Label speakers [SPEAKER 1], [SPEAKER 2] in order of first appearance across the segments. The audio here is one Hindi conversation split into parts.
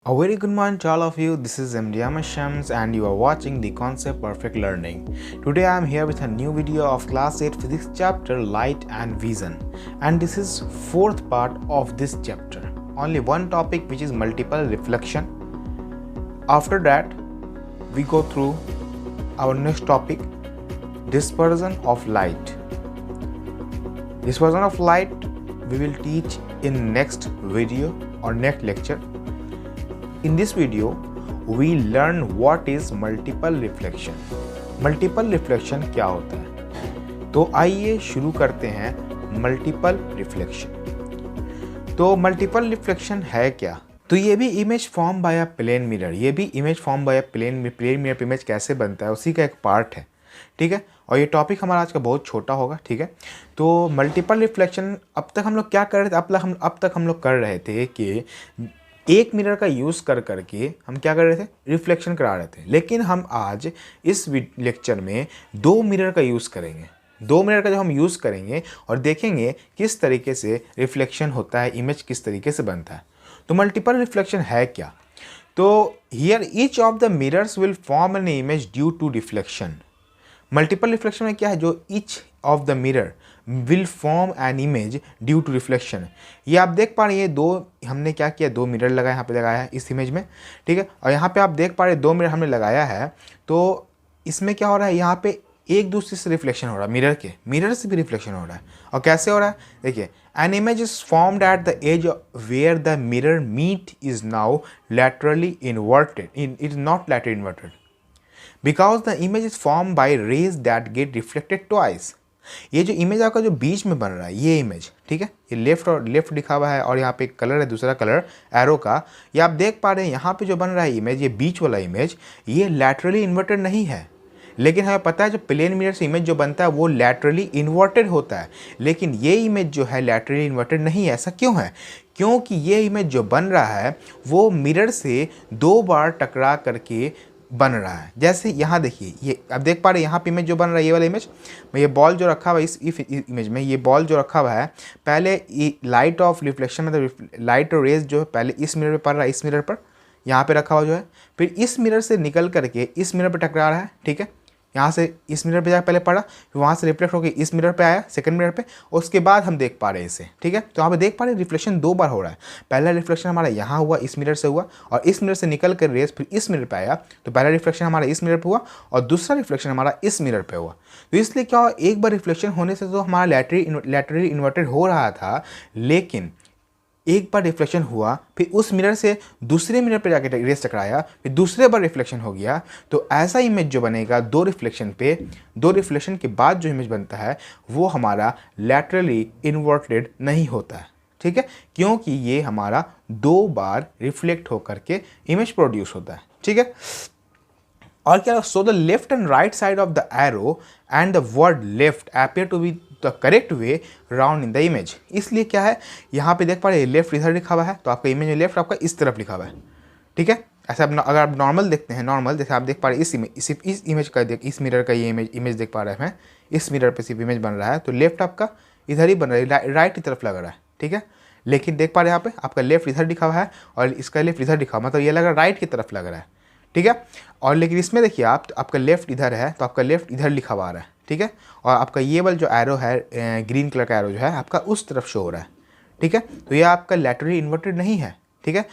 [SPEAKER 1] A very good morning to all of you. This is MD Shams and you are watching the Concept Perfect Learning. Today I am here with a new video of Class 8 Physics chapter Light and Vision. And this is fourth part of this chapter. Only one topic, which is multiple reflection. After that, we go through our next topic, dispersion of light. Dispersion of light we will teach in next video or next lecture. In this video, we learn what is multiple reflection. Multiple reflection क्या होता है? तो आइए शुरू करते हैं मल्टीपल रिफ्लेक्शन। तो मल्टीपल रिफ्लेक्शन है क्या? तो ये भी image form by a plane mirror. ये भी image form by a plane mirror पे इमेज कैसे बनता है उसी का एक पार्ट है, ठीक है। और ये टॉपिक हमारा आज का बहुत छोटा होगा, ठीक है। तो मल्टीपल रिफ्लेक्शन अब तक हम लोग क्या कर रहे थे? अब तक हम लोग कर रहे थे कि एक मिरर का यूज़ कर करके हम क्या कर रहे थे? रिफ्लेक्शन करा रहे थे। लेकिन हम आज इस लेक्चर में दो मिरर का यूज़ करेंगे। दो मिरर का जब हम यूज़ करेंगे और देखेंगे किस तरीके से रिफ्लेक्शन होता है, इमेज किस तरीके से बनता है। तो मल्टीपल रिफ्लेक्शन है क्या? तो here each of the mirrors will form an image due to reflection. Multiple reflection में क्या है? जो each of the mirror will form an image due to reflection. ये आप देख पा रहे हैं, ये दो हमने क्या किया, दो मिरर लगाया, यहाँ पे लगाया है इस इमेज में, ठीक है। और यहाँ पे आप देख पा रहे हैं दो मिरर हमने लगाया है। तो इसमें क्या हो रहा है? यहाँ पे एक दूसरे से रिफ्लेक्शन हो रहा है, मिरर से भी रिफ्लेक्शन हो रहा है। और कैसे हो रहा है? देखिए, an image is formed at the edge where the mirror meet is now laterally inverted, it is not laterally inverted because the image is formed by rays that get reflected twice। ये जो इमेज आपका जो बीच में बन रहा है, ये इमेज, ठीक है, ये लेफ्ट लिखा हुआ है और यहाँ पे एक कलर है, दूसरा कलर एरो का। ये आप देख पा रहे हैं यहाँ पे जो बन रहा है इमेज, ये बीच वाला इमेज, ये लैटरली इन्वर्टेड नहीं है। लेकिन हमें पता है जो प्लेन मिरर से इमेज जो बनता है वो लैटरली इन्वर्टेड होता है। लेकिन ये इमेज जो है लैटरली इन्वर्टेड नहीं है। ऐसा क्यों है? क्योंकि ये इमेज जो बन रहा है वो मिरर से दो बार टकरा करके बन रहा है। जैसे यहाँ देखिए, ये आप देख पा रहे हैं यहाँ पे इमेज जो बन रहा है, ये वाला इमेज में ये बॉल जो रखा हुआ है, इस इमेज में ये बॉल जो रखा हुआ है, पहले लाइट ऑफ रिफ्लेक्शन मतलब लाइट और रेज जो है पहले इस मिरर पे पड़ रहा है, इस मिरर पर यहाँ पे रखा हुआ जो है, फिर इस मिरर से निकल करके इस मिरर पे टकरा रहा है, ठीक है। यहाँ से इस मिरर पे जाकर पहले पड़ा, फिर वहाँ से रिफ्लेक्ट होकर इस मिरर पे आया, सेकंड मिरर पे, उसके बाद हम देख पा रहे हैं इसे, ठीक है। तो यहाँ पे देख पा रहे हैं रिफ्लेक्शन दो बार हो रहा है। पहला रिफ्लेक्शन हमारा यहाँ हुआ, इस मिरर से हुआ, और इस मिरर से निकल कर रेस फिर इस मिरर पे आया। तो पहला रिफ्लेक्शन हमारा इस मिरर पे हुआ और दूसरा रिफ्लेक्शन हमारा इस मिरर पे हुआ। तो इसलिए क्या हुआ, एक बार रिफ्लेक्शन होने से तो हमारा लैटरली इन्वर्टेड हो रहा था, लेकिन एक बार रिफ्लेक्शन हुआ, फिर उस मिरर से दूसरे मिरर पर जाकर रेस टकराया, फिर दूसरे बार रिफ्लेक्शन हो गया। तो ऐसा इमेज जो बनेगा दो रिफ्लेक्शन के बाद जो इमेज बनता है वो हमारा लैटरली इन्वर्टेड नहीं होता है, ठीक है, क्योंकि ये हमारा दो बार रिफ्लेक्ट होकर के इमेज प्रोड्यूस होता है, ठीक है। और क्या, so the left and right side of the arrow and the word left appear to be the correct way round in the image. इसलिए क्या है, यहाँ पे देख पा रहे हैं लेफ्ट इधर लिखा हुआ है, तो आपका इमेज में लेफ्ट आपका इस तरफ लिखा हुआ है, ठीक है। ऐसा अगर आप नॉर्मल देखते हैं, नॉर्मल जैसे आप देख पा रहे हैं इस इमेज का इस मिरर का ये इमेज देख पा रहे हैं, इस मिरर पे सिर्फ इमेज बन रहा है, तो लेफ्ट आपका इधर ही बन रहा है, राइट की तरफ लग रहा है, ठीक है। लेकिन देख पा रहे हैं यहाँ पे आपका लेफ्ट इधर लिखा हुआ है और इसका लेफ्ट इधर लिखा हुआ, मतलब ये लग रहा है राइट की तरफ लग रहा है, ठीक है। और लेकिन इसमें देखिए आपका लेफ्ट इधर है, तो आपका लेफ्ट इधर लिखा हुआ आ रहा है, ठीक है। और आपका ये वाला जो एरो है, ग्रीन कलर का एरो जो है आपका उस तरफ शो हो रहा है, ठीक है। तो ये आपका लैटरली इन्वर्टेड नहीं है, ठीक है।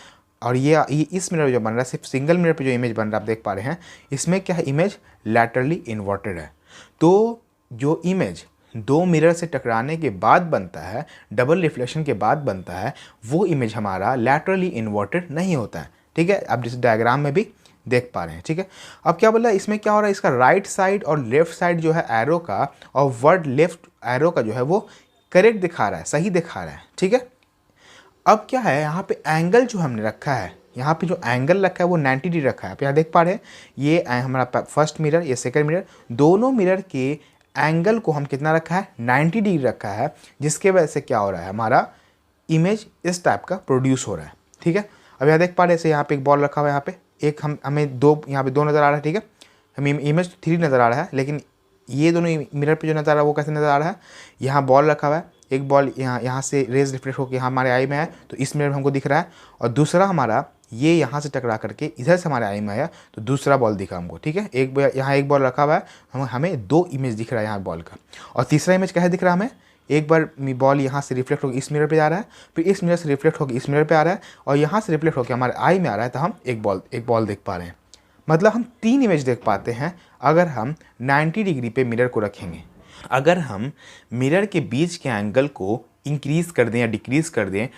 [SPEAKER 1] और ये इस मिरर जो बन रहा है, सिर्फ सिंगल मिरर पे जो इमेज बन रहा है आप देख पा रहे हैं, इसमें क्या है, इमेज लैटरली इन्वर्टेड है। तो जो इमेज दो मिरर से टकराने के बाद बनता है, डबल रिफ्लेक्शन के बाद बनता है, वो इमेज हमारा लैटरली इन्वर्टेड नहीं होता है, ठीक है। आप जिस डायग्राम में भी देख पा रहे हैं, ठीक है। अब क्या बोला, इसमें क्या हो रहा है, इसका राइट साइड और लेफ्ट साइड जो है एरो का, और वर्ड लेफ्ट एरो का जो है वो करेक्ट दिखा रहा है, सही दिखा रहा है, ठीक है। अब क्या है, यहाँ पे एंगल जो हमने रखा है, यहाँ पे जो एंगल रखा है वो 90 डिग्री रखा है। आप यहाँ देख पा रहे हैं, ये हमारा फर्स्ट मिरर, ये सेकंड मिरर, दोनों मिरर के एंगल को हम कितना रखा है, 90 डिग्री रखा है, जिसके वजह से क्या हो रहा है, हमारा इमेज इस टाइप का प्रोड्यूस हो रहा है, ठीक है। अब यहाँ देख पा रहे हैं, यहाँ पे एक बॉल रखा हुआ है, यहाँ पे एक हमें दो, यहाँ पे दो नज़र आ रहा है, ठीक है। हमें इमेज 3 नज़र आ रहा है, लेकिन ये दोनों मिरर पे जो नज़र आ रहा है वो कैसे नज़र आ रहा है, यहाँ बॉल रखा हुआ है, एक बॉल यहाँ से रेज रिफ्लेक्ट होकर यहाँ हमारे आई में है, तो इस मिरर में हमको दिख रहा है, और दूसरा हमारा ये यहाँ से टकरा करके इधर से हमारे आई में आया तो दूसरा बॉल दिखा हमको, ठीक है। यहाँ एक बॉल रखा हुआ है, हमें 2 इमेज दिख रहा है यहाँ बॉल का, और तीसरा इमेज कैसे दिख रहा है हमें, एक बार बॉल यहाँ से रिफ्लेक्ट होकर इस मिरर पे आ रहा है, फिर इस मिरर से रिफ्लेक्ट होकर इस मिरर पे आ रहा है, और यहाँ से रिफ्लेक्ट होकर हमारे आई में आ रहा है, तो हम एक बॉल देख पा रहे हैं। मतलब हम 3 इमेज देख पाते हैं अगर हम 90 डिग्री पे मिरर को रखेंगे। अगर हम मिरर के बीच के एंगल को इंक्रीज़ कर दें या डिक्रीज़ कर दें,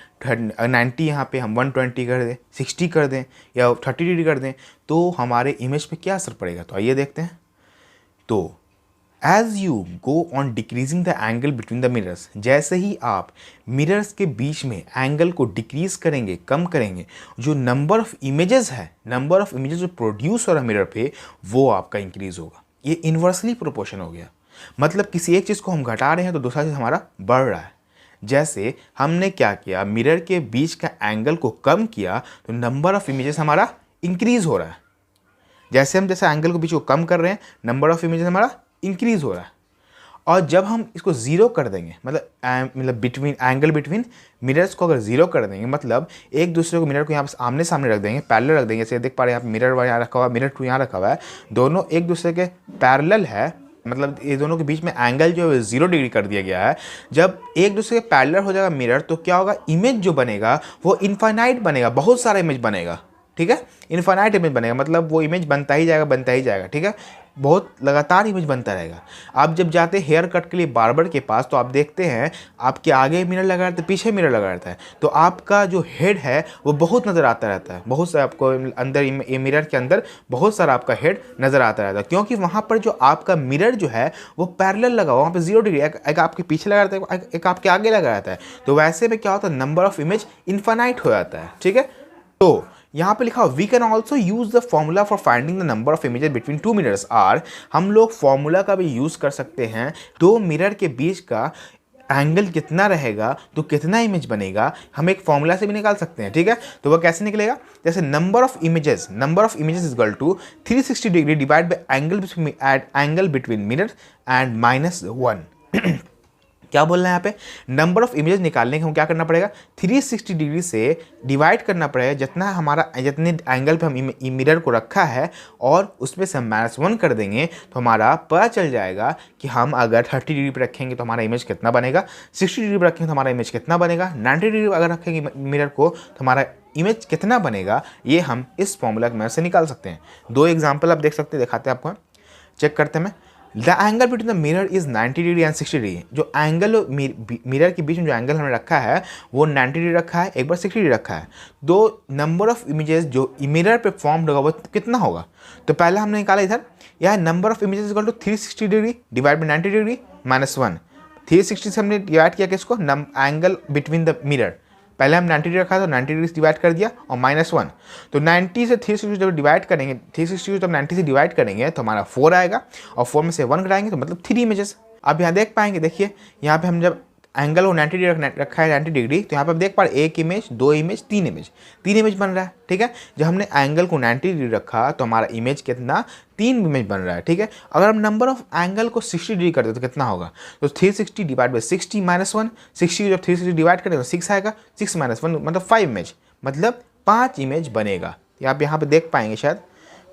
[SPEAKER 1] 90 यहाँ पे हम 120 कर दें, 60 कर दें या 30 डिग्री कर दें, तो हमारे इमेज पे क्या असर पड़ेगा। तो आइए देखते हैं। तो as you go on decreasing the angle between the mirrors, जैसे ही आप मिरर्स के बीच में एंगल को डिक्रीज करेंगे, कम करेंगे, जो नंबर ऑफ इमेजेस है, नंबर ऑफ इमेजेस जो प्रोड्यूस हो रहा है मिरर पे, वो आपका इंक्रीज होगा। ये इन्वर्सली प्रोपोर्शन हो गया। मतलब किसी एक चीज़ को हम घटा रहे हैं तो दूसरा चीज़ हमारा बढ़ रहा है। जैसे हमने क्या किया, मिरर के बीच का एंगल को कम किया तो नंबर ऑफ इमेजेस हमारा इंक्रीज हो रहा है। जैसे एंगल को बीच को कम कर रहे हैं, नंबर ऑफ इमेजेस हमारा इंक्रीज हो रहा है। और जब हम इसको ज़ीरो कर देंगे, मतलब बिटवीन एंगल बिटवीन मिरर्स को अगर ज़ीरो कर देंगे, मतलब एक दूसरे को मिरर को यहाँ आमने सामने रख देंगे, पैरेलल रख देंगे, जैसे देख पा रहे हैं यहाँ मिरर यहाँ रखा हुआ है, मिरर 2 यहाँ रखा हुआ है, दोनों एक दूसरे के पैरेलल है, मतलब ये दोनों के बीच में एंगल जो है 0 डिग्री कर दिया गया है। जब एक दूसरे के पैरेलल हो जाएगा मिरर, तो क्या होगा, इमेज जो बनेगा वो इनफाइनाइट बनेगा, बहुत सारा इमेज बनेगा, ठीक है। इनफाइनाइट इमेज बनेगा, मतलब वो इमेज बनता ही जाएगा, ठीक है। बहुत लगातार इमेज बनता रहेगा। आप जब जाते हैं हेयर कट के लिए बार्बर के पास, तो आप देखते हैं आपके आगे मिरर लगा रहता है, पीछे मिरर लगा रहता है, तो आपका जो हेड है वो बहुत नज़र आता रहता है, बहुत सारा आपको अंदर ये मिरर के अंदर बहुत सारा आपका हेड नज़र आता रहता है, क्योंकि वहाँ पर जो आपका मिरर जो है वो पैरेलल लगा हुआ, वहाँ पर 0 डिग्री, एक आपके पीछे लगा रहता है, एक आपके आगे लगा रहता है। तो वैसे में क्या होता है, नंबर ऑफ इमेज इनफाइनाइट हो जाता है, ठीक है। तो यहाँ पे लिखा we can also use the formula for finding the number of images between 2 mirrors are, हम लोग फॉर्मूला का भी यूज़ कर सकते हैं। 2 मिरर के बीच का एंगल कितना रहेगा तो कितना इमेज बनेगा, हम एक फॉर्मूला से भी निकाल सकते हैं, ठीक है। तो वह कैसे निकलेगा, जैसे number of images is equal to 360 degree divide by angle between mirror and -1। क्या बोलना है यहाँ पे, नंबर ऑफ इमेजेस निकालने के हम क्या करना पड़ेगा, 360 डिग्री से डिवाइड करना पड़ेगा जितने एंगल पे हम मिरर को रखा है, और उसमें से हम -1 कर देंगे तो हमारा पता चल जाएगा कि हम अगर 30 डिग्री पे रखेंगे तो हमारा इमेज कितना बनेगा, 60 डिग्री पे रखेंगे तो हमारा इमेज कितना बनेगा, 90 डिग्री अगर रखेंगे मिरर को तो हमारा इमेज कितना बनेगा। ये हम इस फॉर्मूला की मदद से निकाल सकते हैं। 2 एग्जाम्पल आप देख सकते हैं, दिखाते हैं आपको, चेक करते हैं। The angle between the mirror is 90 degree and 60 degree. जो एंगल मिरर के बीच में जो एंगल हमने रखा है वो 90 डिग्री रखा है, एक बार 60 डिग्री रखा है। दो नंबर ऑफ इमेजेस जो मिरर पे फॉर्म होगा वो कितना होगा, तो पहले हमने निकाला इधर, यह number of images equal to 360 degree divide by 90 degree -1। 360 से हमने डिवाइड किया किसको, एंगल बिटवीन द मिरर, पहले हम 90 डिग्री रखा था तो 90 डिग्री से डिवाइड कर दिया और -1। तो 90 से 360 जब डिवाइड करेंगे, 360 जब 90 से डिवाइड करेंगे तो हमारा 4 आएगा, और 4 में से 1 घटाएंगे तो मतलब 3 इमेजेस। आप यहाँ देख पाएंगे, देखिए यहाँ पे हम जब एंगल को 90 डिग्री रखा है 90 डिग्री, तो यहाँ पे आप देख पा रहे 1 इमेज, 2 इमेज, 3 इमेज, 3 इमेज बन रहा है, ठीक है। जब हमने एंगल को 90 डिग्री रखा तो हमारा इमेज कितना, 3 इमेज बन रहा है, ठीक है। अगर हम नंबर ऑफ एंगल को 60 डिग्री कर दे तो कितना होगा, तो 360 डिवाइड बाई 60 -1, 60 जब 360 डिवाइड करें तो 6 आएगा, 6 -1 मतलब 5 इमेज, मतलब 5 इमेज बनेगा। आप यहाँ पे देख पाएंगे शायद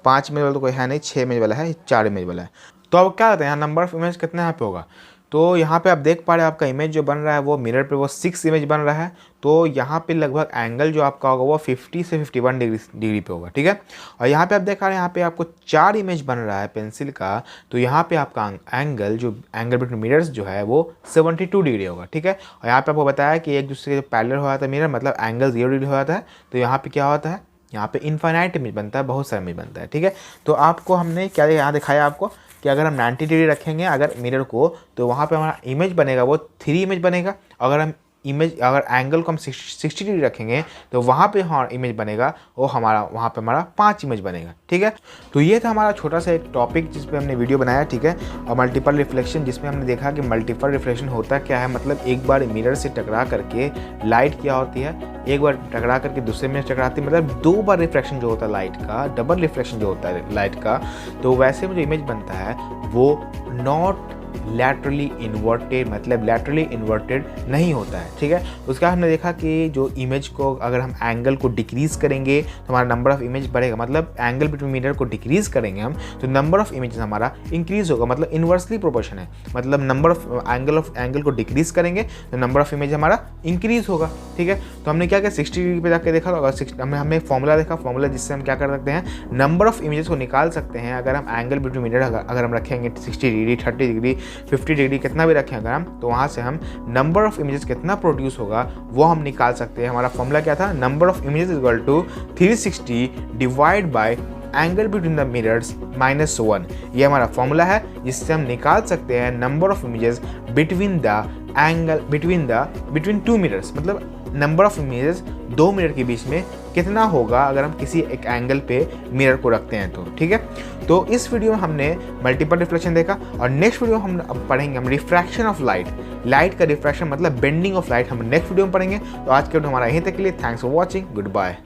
[SPEAKER 1] 5 इमेज वाला तो कोई है नहीं, 6 इमेज वाला है, 4 इमेज वाला है। तो अब क्या होता है, यहाँ नंबर ऑफ इमेज कितना यहाँ पे होगा, तो यहाँ पे आप देख पा रहे हैं आपका इमेज जो बन रहा है वो मिरर पे वो 6 इमेज बन रहा है। तो यहाँ पे लगभग एंगल जो आपका होगा वो 50 से 51 डिग्री पे होगा, ठीक है। और यहाँ पे आप देख रहे हैं यहाँ पे आपको 4 इमेज बन रहा है पेंसिल का, तो यहाँ पे आपका एंगल बिटवीन मिरर्स जो है वो 72 डिग्री होगा, ठीक है। और यहाँ पे आपको बताया कि एक दूसरे के पैरेलल हो जाता है मिरर, मतलब एंगल 0 डिग्री हो जाता है। तो यहाँ पे क्या होता है, यहाँ पे इनफाइनाइट इमेज बनता है, बहुत सारा इमेज बनता है, ठीक है। तो आपको हमने क्या यहाँ दिखाया आपको कि अगर हम 90 डिग्री रखेंगे अगर मिरर को, तो वहाँ पे हमारा इमेज बनेगा वो 3 इमेज बनेगा। अगर एंगल को हम 60 डिग्री रखेंगे तो वहाँ पे हमारा इमेज बनेगा वो वहाँ पे हमारा 5 इमेज बनेगा, ठीक है। तो ये था हमारा छोटा सा एक टॉपिक जिस पे हमने वीडियो बनाया, ठीक है। और मल्टीपल रिफ्लेक्शन, जिसमें हमने देखा कि मल्टीपल रिफ्लेक्शन होता क्या है, मतलब एक बार मिरर से टकरा करके लाइट क्या होती है, एक बार टकरा करके दूसरे में टकराती है, मतलब 2 बार रिफ्लेक्शन जो होता है लाइट का, डबल रिफ्लेक्शन जो होता है लाइट का। तो वैसे में जो इमेज बनता है वो नॉट लैटरली इन्वर्टेड, मतलब लैटरली इन्वर्टेड नहीं होता है, ठीक है। उसका हमने देखा कि जो इमेज को अगर हम एंगल को डिक्रीज करेंगे तो हमारा नंबर ऑफ इमेज बढ़ेगा, मतलब एंगल बिटवीन मिरर को डिक्रीज करेंगे हम तो नंबर ऑफ इमेजेस हमारा इंक्रीज होगा, मतलब इन्वर्सली प्रोपोर्शन है, मतलब नंबर ऑफ एंगल को डिक्रीज करेंगे तो नंबर ऑफ इमेज हमारा इंक्रीज होगा, ठीक है। तो हमने क्या किया 60 डिग्री पे जाके देखा, अगर हमें फॉर्मूला देखा, फॉर्मूला जिससे हम क्या कर सकते हैं नंबर ऑफ इमेजेस को निकाल सकते हैं। अगर हम एंगल बिटवीन मिरर अगर हम रखेंगे 60 डिग्री, 30 डिग्री, 50 डिग्री, कितना भी रखें अगर हम, तो वहाँ से हम नंबर ऑफ इमेजेस कितना प्रोड्यूस होगा वो हम निकाल सकते हैं। हमारा फॉर्मूला क्या था, number of images equal to 360 divide by angle between the mirrors -1। ये हमारा फॉर्मूला है जिससे हम निकाल सकते हैं number of images between the angle between two mirrors, मतलब नंबर ऑफ इमेजेस दो मिरर के बीच में कितना होगा अगर हम किसी एक एंगल पे मिरर को रखते हैं तो, ठीक है। तो इस वीडियो में हमने मल्टीपल रिफ्लेक्शन देखा और नेक्स्ट वीडियो हम अब पढ़ेंगे हम रिफ्रैक्शन ऑफ लाइट का रिफ्रैक्शन मतलब बेंडिंग ऑफ लाइट हम नेक्स्ट वीडियो में पढ़ेंगे। तो आज के वीडियो हमारा यहीं तक के लिए, thanks for watching, good bye.